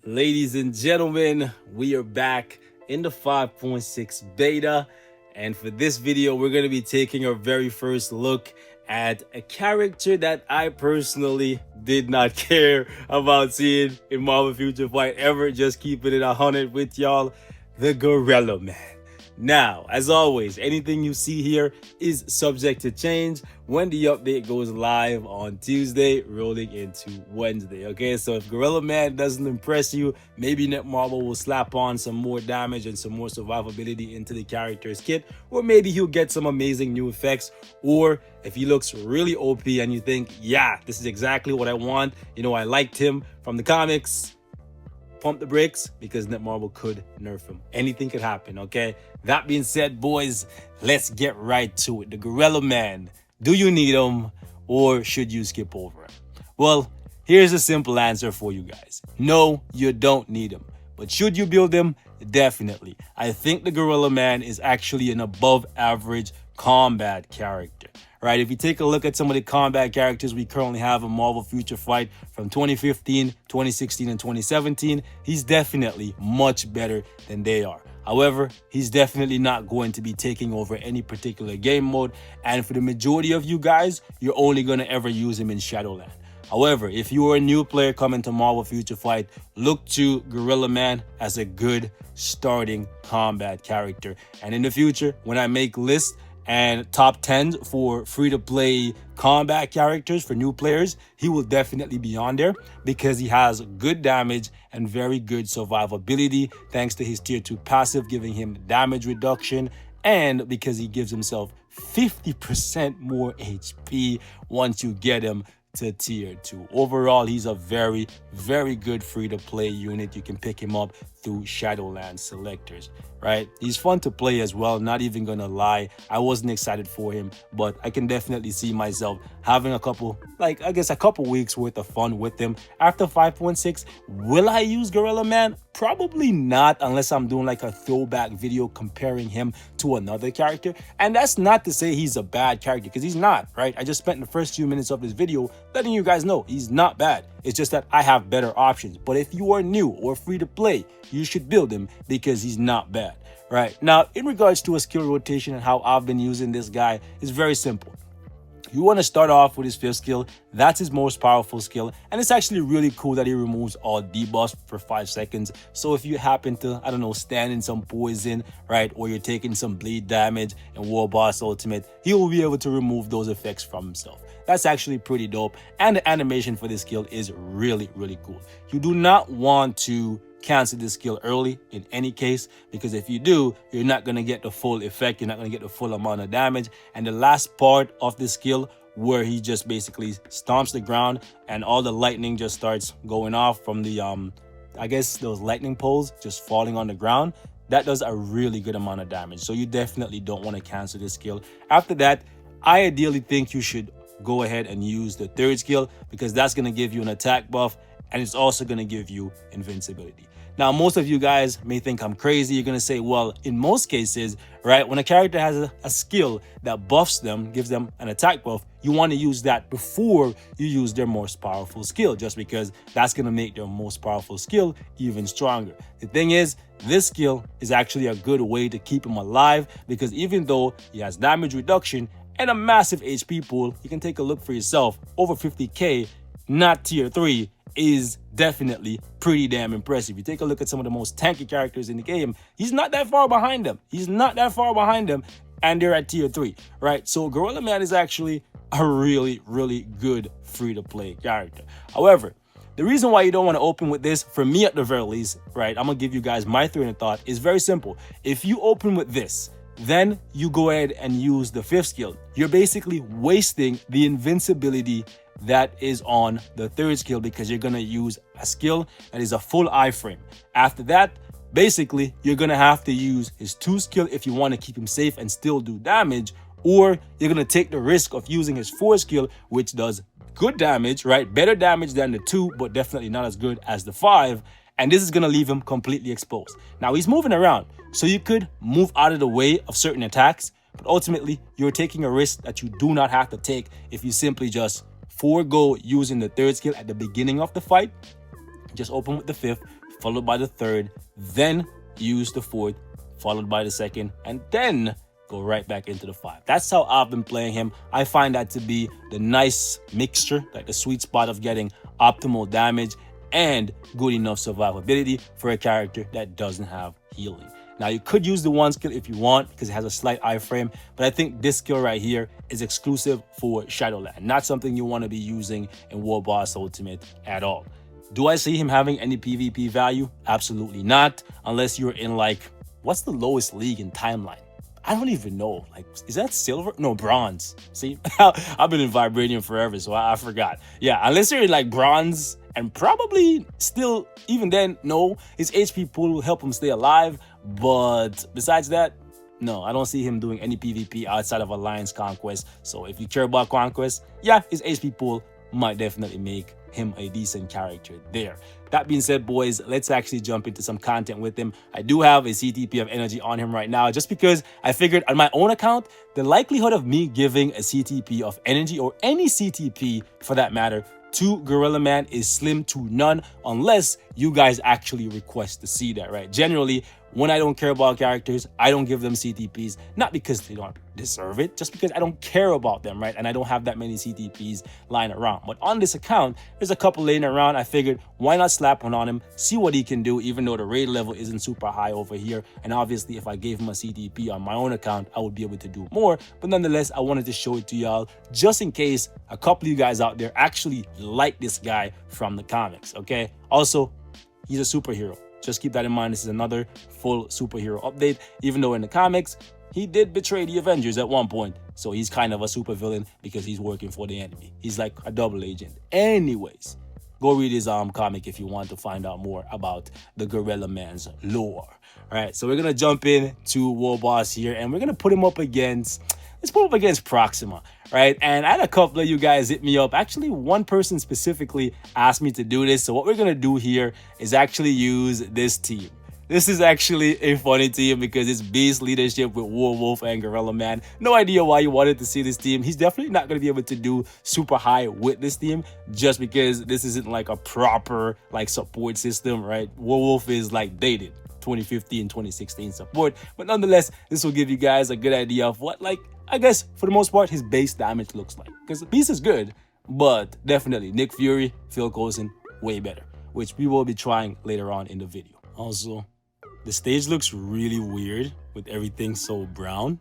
Ladies and gentlemen, we are back in the 5.6 beta, and for this video we're going to be taking our very first look at a character that I personally did not care about seeing in Marvel Future Fight ever. Just keeping it 100 with y'all, the Gorilla Man. Now, as always, anything you see here is subject to change when the update goes live on Tuesday, rolling into Wednesday. Okay, so if Gorilla Man doesn't impress you, maybe Netmarble will slap on some more damage and some more survivability into the character's kit, or maybe he'll get some amazing new effects. Or if he looks really OP and you think, yeah, this is exactly what I want, I liked him from the comics, pump the brakes, because Netmarble could nerf him. Anything could happen, okay? That being said, boys, let's get right to it. The Gorilla Man, do you need him or should you skip over him? Well, here's a simple answer for you guys. No, you don't need him. But should you build him? Definitely. I think the Gorilla Man is actually an above average combat character. Right, if you take a look at some of the combat characters we currently have in Marvel Future Fight from 2015, 2016, and 2017, he's definitely much better than they are. However, he's definitely not going to be taking over any particular game mode, and for the majority of you guys, you're only going to ever use him in Shadowland. However, if you are a new player coming to Marvel Future Fight, look to Gorilla Man as a good starting combat character. And in the future, when I make lists and top 10s for free-to-play combat characters for new players, he will definitely be on there because he has good damage and very good survivability thanks to his tier 2 passive giving him damage reduction, and because he gives himself 50% more HP once you get him to tier 2. Overall, he's a very, very good free-to-play unit. You can pick him up through Shadowland selectors, right? He's fun to play as well, not even gonna lie. I wasn't excited for him, but I can definitely see myself having a couple weeks worth of fun with him. After 5.6, will I use Gorilla Man? Probably not, unless I'm doing like a throwback video comparing him to another character. And that's not to say he's a bad character, because he's not, right? I just spent the first few minutes of this video letting you guys know he's not bad. It's just that I have better options. But if you are new or free to play, you should build him because he's not bad, right? Now, in regards to a skill rotation and how I've been using this guy, it's very simple. You want to start off with his 5th skill. That's his most powerful skill, and it's actually really cool that he removes all debuffs for 5 seconds. So if you happen to, I don't know, stand in some poison, right, or you're taking some bleed damage in War Boss Ultimate, he will be able to remove those effects from himself. That's actually pretty dope, and the animation for this skill is really, really cool. You do not want to cancel this skill early in any case, because if you do, you're not going to get the full effect, you're not going to get the full amount of damage. And the last part of the skill, where he just basically stomps the ground and all the lightning just starts going off from the I guess those lightning poles just falling on the ground, that does a really good amount of damage. So you definitely don't want to cancel this skill. After that, I ideally think you should go ahead and use the 3rd skill, because that's going to give you an attack buff, and it's also going to give you invincibility. Now, most of you guys may think I'm crazy. You're going to say, well, in most cases, right, when a character has a skill that buffs them, gives them an attack buff, you want to use that before you use their most powerful skill, just because that's going to make their most powerful skill even stronger. The thing is, this skill is actually a good way to keep him alive, because even though he has damage reduction and a massive HP pool, you can take a look for yourself. Over 50k, not tier 3, is definitely pretty damn impressive. You take a look at some of the most tanky characters in the game, he's not that far behind them. And they're at tier 3, right? So Gorilla Man is actually a really, really good free-to-play character. However, the reason why you don't want to open with this, for me at the very least, right, I'm gonna give you guys my train of thought, is very simple. If you open with this, then you go ahead and use the 5th skill, you're basically wasting the invincibility that is on the 3rd skill, because you're going to use a skill that is a full iframe. After that, basically, you're going to have to use his 2 skill if you want to keep him safe and still do damage, or you're going to take the risk of using his 4 skill, which does good damage, right? Better damage than the 2, but definitely not as good as the 5. And this is going to leave him completely exposed. Now, he's moving around, so you could move out of the way of certain attacks, but ultimately, you're taking a risk that you do not have to take if you simply just forego using the 3rd skill at the beginning of the fight. Just open with the 5th, followed by the third, then use the fourth, followed by the second, and then go right back into the 5. That's how I've been playing him. I find that to be the nice mixture, like the sweet spot of getting optimal damage and good enough survivability for a character that doesn't have healing. Now, you could use the 1 skill if you want because it has a slight iframe, but I think this skill right here is exclusive for Shadowland, not something you want to be using in War Boss Ultimate at all. Do I see him having any PvP value? Absolutely not, unless you're in like, what's the lowest league in Timeline? I don't even know. Like, is that silver? No, bronze. See, I've been in Vibranium forever, so I forgot. Yeah, unless you're in like bronze, and probably still, even then, no, his HP pool will help him stay alive. But besides that, no, I don't see him doing any PvP outside of Alliance Conquest. So if you care about Conquest, yeah, his HP pool might definitely make him a decent character there. That being said, boys, let's actually jump into some content with him. I do have a CTP of energy on him right now, just because I figured on my own account, the likelihood of me giving a CTP of energy, or any CTP for that matter, to Gorilla Man is slim to none, unless you guys actually request to see that, right? Generally, when I don't care about characters, I don't give them CTPs, not because they don't deserve it, just because I don't care about them, right? And I don't have that many CTPs lying around. But on this account, there's a couple laying around. I figured, why not slap one on him, see what he can do, even though the raid level isn't super high over here. And obviously, if I gave him a CTP on my own account, I would be able to do more. But nonetheless, I wanted to show it to y'all, just in case a couple of you guys out there actually like this guy from the comics, okay? Also, he's a superhero. Just keep that in mind. This is another full superhero update, even though in the comics, he did betray the Avengers at one point. So he's kind of a supervillain because he's working for the enemy. He's like a double agent. Anyways, go read his comic if you want to find out more about the Gorilla Man's lore. All right, so we're going to jump in to War Boss here, and we're going to put him up against... Let's put him up against Proxima, right? And I had a couple of you guys hit me up. Actually, one person specifically asked me to do this. So what we're going to do here is actually use this team. This is actually a funny team because it's Beast leadership with Werewolf and Gorilla Man. No idea why you wanted to see this team. He's definitely not going to be able to do super high with this team just because this isn't like a proper like support system, right? Werewolf is like dated 2015, 2016 support. But nonetheless, this will give you guys a good idea of what, like, I guess for the most part, his base damage looks like. Because Beast is good, but definitely Nick Fury, Phil Coulson, way better, which we will be trying later on in the video. Also, the stage looks really weird with everything so brown.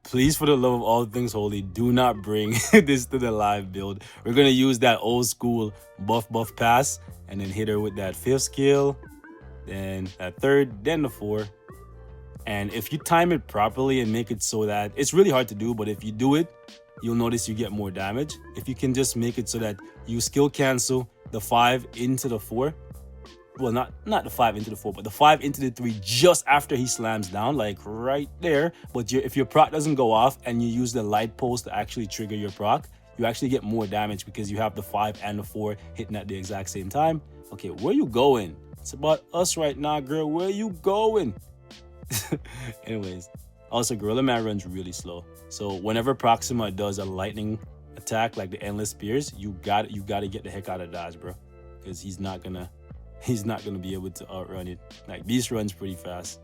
Please, for the love of all things holy, do not bring this to the live build. We're going to use that old school buff pass and then hit her with that 5th skill, then that 3rd, then the 4th. And if you time it properly and make it so that it's really hard to do, but if you do it, you'll notice you get more damage. If you can just make it so that you skill cancel the 5 into the 4, well, not the 5 into the 4, but the 5 into the 3 just after he slams down, like right there. But if your proc doesn't go off and you use the light pulse to actually trigger your proc, you actually get more damage because you have the 5 and the 4 hitting at the exact same time. Okay, where you going? It's about us right now, girl. Where you going? Anyways, also Gorilla Man runs really slow, so whenever Proxima does a lightning attack like the endless spears, you got to get the heck out of dodge, bro, because he's not gonna be able to outrun it. Like, Beast runs pretty fast,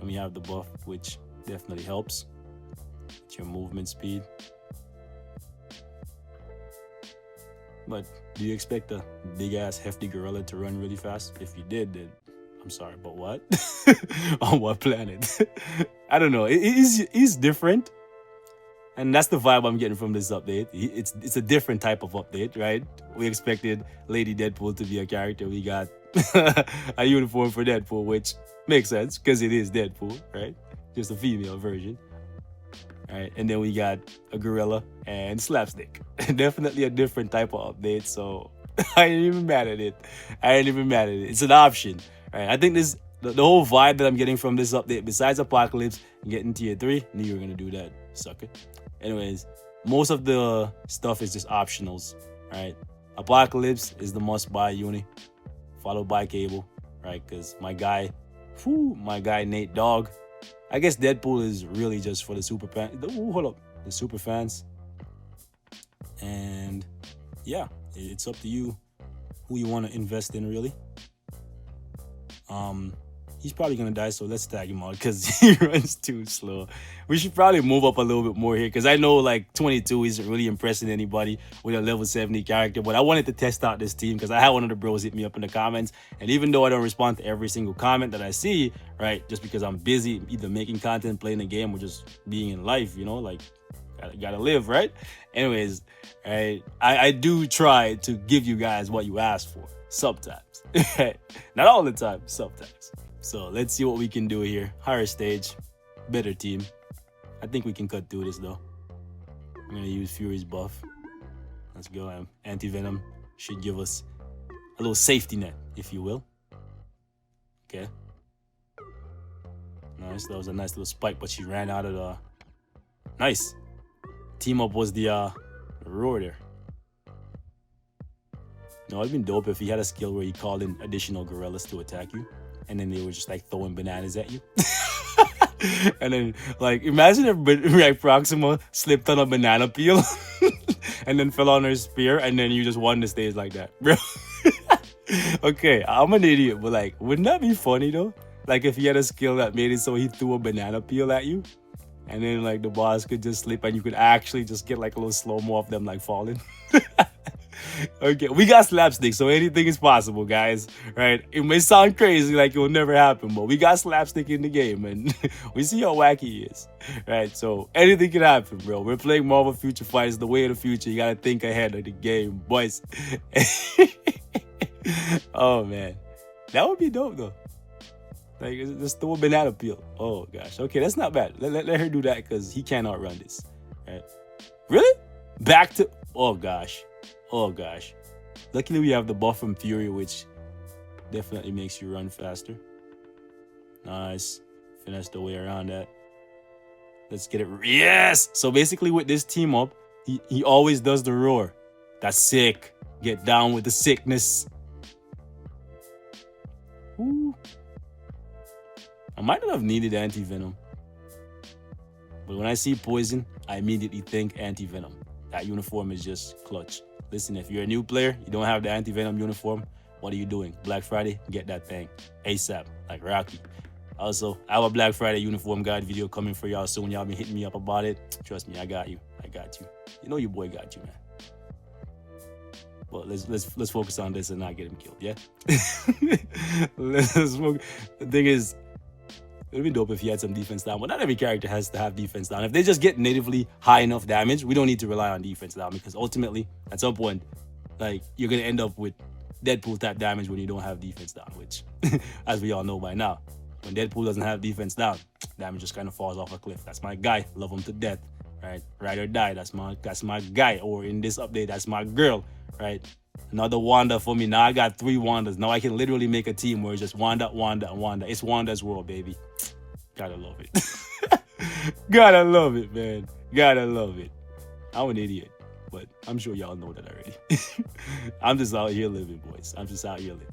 and we have the buff, which definitely helps with your movement speed. But do you expect a big ass hefty gorilla to run really fast? If you did, then I'm sorry, but what? On what planet? I don't know. He's different. And that's the vibe I'm getting from this update. It's a different type of update, right? We expected Lady Deadpool to be a character. We got a uniform for Deadpool, which makes sense because it is Deadpool, right? Just a female version. All right, and then we got a gorilla and slapstick. Definitely a different type of update, so I ain't even mad at it. It's an option. All right, I think this the whole vibe that I'm getting from this update, besides Apocalypse and getting tier 3, knew you were gonna do that, sucker. Anyways, most of the stuff is just optionals, right? Apocalypse is the must-buy uni, followed by Cable, right? Because my guy Nate Dogg. I guess Deadpool is really just for the super fans. The super fans. And yeah, it's up to you who you want to invest in, really. He's probably gonna die, so let's tag him out because he runs too slow. We should probably move up a little bit more here because I know like 22 isn't really impressing anybody with a level 70 character, but I wanted to test out this team because I had one of the bros hit me up in the comments, and even though I don't respond to every single comment that I see, right, just because I'm busy either making content, playing the game, or just being in life, you know, like gotta live, right? Anyways, right, I do try to give you guys what you ask for sometimes. Not all the time, sometimes. So let's see what we can do here. Higher stage, better team. I think we can cut through this though. I'm gonna use Fury's buff. Let's go. Anti-Venom should give us a little safety net, if you will. Okay. Nice. That was a nice little spike, but she ran out of the... Nice. Team up was the roar there. No, it'd been dope if he had a skill where he called in additional gorillas to attack you, and then they were just like throwing bananas at you. And then, like, imagine if like Proxima slipped on a banana peel and then fell on her spear, and then you just won the stage like that, bro. Okay, I'm an idiot, but like, wouldn't that be funny though? Like if he had a skill that made it so he threw a banana peel at you, and then like the boss could just slip and you could actually just get like a little slow-mo of them like falling. Okay, we got slapstick, so anything is possible, guys, right? It may sound crazy, like it will never happen, but we got slapstick in the game, and we see how wacky he is, right? So anything can happen, bro. We're playing Marvel Future Fights, the way of the future. You gotta think ahead of the game, boys. Oh, man. That would be dope, though. Like, just throw a banana peel. Oh, gosh. Okay, that's not bad. Let her do that, because he can't outrun this, right? Really? Back to... Oh, gosh. Oh, gosh. Luckily, we have the buff from Fury, which definitely makes you run faster. Nice. Finesse the way around that. Let's get it. Yes! So basically, with this team up, he always does the roar. That's sick. Get down with the sickness. Ooh. I might not have needed anti-venom. But when I see poison, I immediately think anti-venom. That uniform is just clutch. Listen, if you're a new player, you don't have the anti-venom uniform, what are you doing? Black Friday, get that thing ASAP, like Rocky. Also, I have a Black Friday uniform guide video coming for y'all soon. Y'all been hitting me up about it. Trust me, I got you. I got you. You know your boy got you, man. But let's focus on this and not get him killed, yeah? Let's focus. The thing is, it would be dope if he had some defense down, but not every character has to have defense down. If they just get natively high enough damage, we don't need to rely on defense down, because ultimately, at some point, like, you're going to end up with Deadpool type damage when you don't have defense down, which, as we all know by now, when Deadpool doesn't have defense down, damage just kind of falls off a cliff. That's my guy. Love him to death, right? Ride or die. That's my guy. Or in this update, that's my girl, right? Another Wanda for me. Now I got 3 Wandas. Now I can literally make a team where it's just Wanda, Wanda, and Wanda. It's Wanda's world, baby. Gotta love it. Gotta love it, man. Gotta love it. I'm an idiot, but I'm sure y'all know that already. I'm just out here living, boys. I'm just out here living.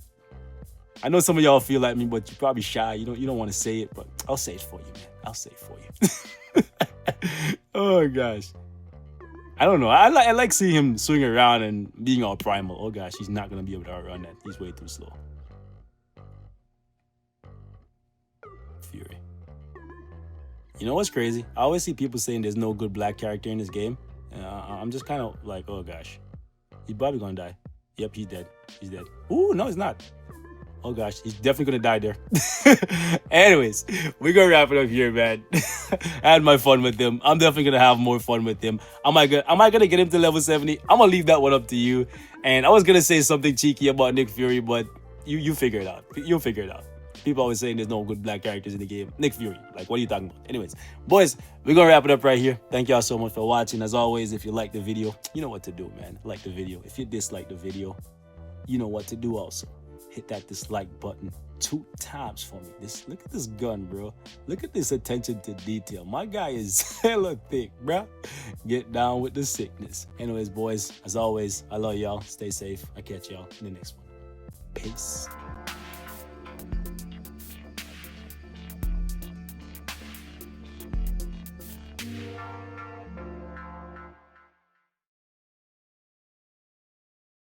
I know some of y'all feel like me, but you're probably shy. You don't want to say it, but I'll say it for you, man. I'll say it for you. Oh, gosh. I don't know. I like seeing him swing around and being all primal. Oh, gosh, he's not going to be able to outrun that. He's way too slow. Fury. You know what's crazy? I always see people saying there's no good black character in this game. I'm just kind of like, oh, gosh. He's probably going to die. Yep, he's dead. He's dead. Ooh, no, he's not. Oh, gosh, he's definitely going to die there. Anyways, we're going to wrap it up here, man. I had my fun with him. I'm definitely going to have more fun with him. Am I going to get him to level 70? I'm going to leave that one up to you. And I was going to say something cheeky about Nick Fury, but you figure it out. You'll figure it out. People always saying there's no good black characters in the game. Nick Fury, like, what are you talking about? Anyways, boys, we're going to wrap it up right here. Thank y'all so much for watching. As always, if you like the video, you know what to do, man. Like the video. If you dislike the video, you know what to do also. Hit that dislike button 2 times for me. Look at this gun, bro. Look at this attention to detail. My guy is hella thick, bro. Get down with the sickness. Anyways, boys, as always, I love y'all. Stay safe. I'll catch y'all in the next one. Peace.